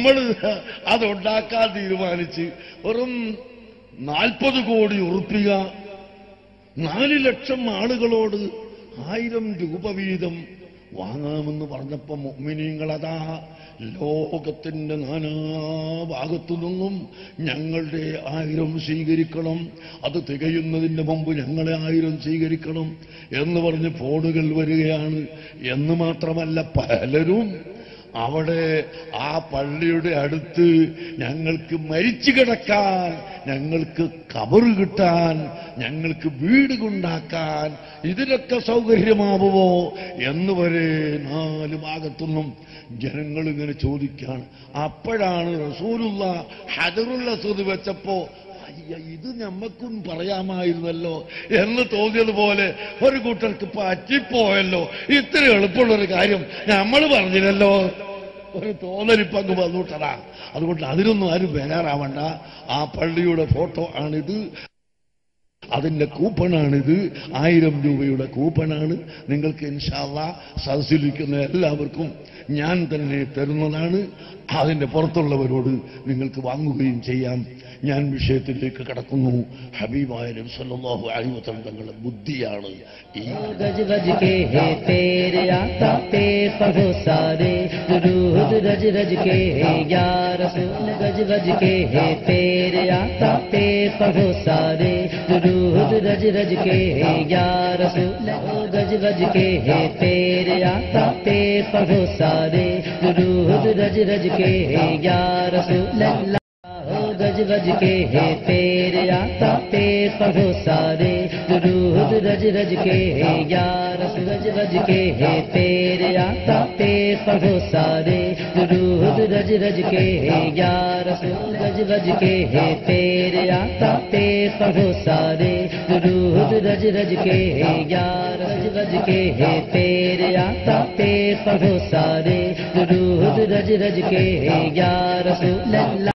നമ്മൾ അതുണ്ടാക്കാൻ തീരുമാനിച്ച് വെറും 40 കോടി ഉറുപ്പിക 4 ലക്ഷം ആളുകളോട് 1000 രൂപ വീതം വാങ്ങാമെന്ന് പറഞ്ഞപ്പോ മുഅ്മിനീങ്ങളതാ ലോകത്തിന്റെ നാനാഭാഗത്തു നിന്നും ഞങ്ങളുടെ 1000 സ്വീകരിക്കണം, അത് തികയുന്നതിന് മുമ്പ് ഞങ്ങളെ 1000 സ്വീകരിക്കണം എന്ന് പറഞ്ഞ് ഫോണുകൾ വരികയാണ്. എന്ന് മാത്രമല്ല, പലരും അവിടെ ആ പള്ളിയുടെ അടുത്ത് ഞങ്ങൾക്ക് മരിച്ചു കിടക്കാൻ, ഞങ്ങൾക്ക് കബറ് കിട്ടാൻ, ഞങ്ങൾക്ക് വീട് ഉണ്ടാക്കാൻ ഇതിനൊക്കെ സൗകര്യമാവുമോ എന്ന് വരെ 4 ഭാഗത്തുനിന്നും ജനങ്ങൾ ഇങ്ങനെ ചോദിക്കാണ്. അപ്പോഴാണ് റസൂലുള്ള ഹജറുൽ അസ്വദ് വെച്ചപ്പോ ഇത് ഞമ്മക്കും പറയാമായിരുന്നല്ലോ എന്ന് തോന്നിയതുപോലെ ഒരു കൂട്ടർക്ക് പറ്റിപ്പോയല്ലോ, ഇത്ര എളുപ്പമുള്ളൊരു കാര്യം നമ്മൾ പറഞ്ഞില്ലല്ലോ, ഒരു തോന്നലിപ്പങ്ങ് വന്നുവിട്ടതാ. അതുകൊണ്ട് അതിനൊന്നും ആരും ബേജാറാവണ്ട. ആ പള്ളിയുടെ ഫോട്ടോ ആണിത്, അതിന്റെ കൂപ്പണാണിത്, 1000 രൂപയുടെ കൂപ്പണാണ്. നിങ്ങൾക്ക് ഇൻഷാ അല്ലാഹ് സദസ്സിലിരിക്കുന്ന എല്ലാവർക്കും ഞാൻ തന്നെ തരുന്നതാണ്. അതിന്റെ പുറത്തുള്ളവരോട് നിങ്ങൾക്ക് വാങ്ങുകയും ചെയ്യാം. ഞാൻ വിഷയത്തിലേക്ക് കടക്കുന്നു. ഹബീബായ നബി സല്ലല്ലാഹു അലൈഹി വസല്ലം തങ്ങളുടെ ബുദ്ധിയാണ് ഈ गज गज के है तेरे आता पे पढ़ो सारे दुरूद रज रज के है या रसूल गज गज के है तेरे आता पे पढ़ो सारे दुरूद रज रज के है या रसूल गज गज के है तेरे आता पे पढ़ो सारे दुरूद रज रज के है या रसूल अल्लाह गज गज के है तेरे आता पे पढ़ो सारे दुरूद रज रज के है या रसूल गज गज के है तेरे आता पे पढ़ो सारे दुरूद रज रज के है या रसूल गज गज के है तेरे आता पे पढ़ो सारे दुरूद रज रज के है या गज गज के है तेरे आता पे पढ़ो सारे दुरूद रज रज के है या रसूल अल्लाह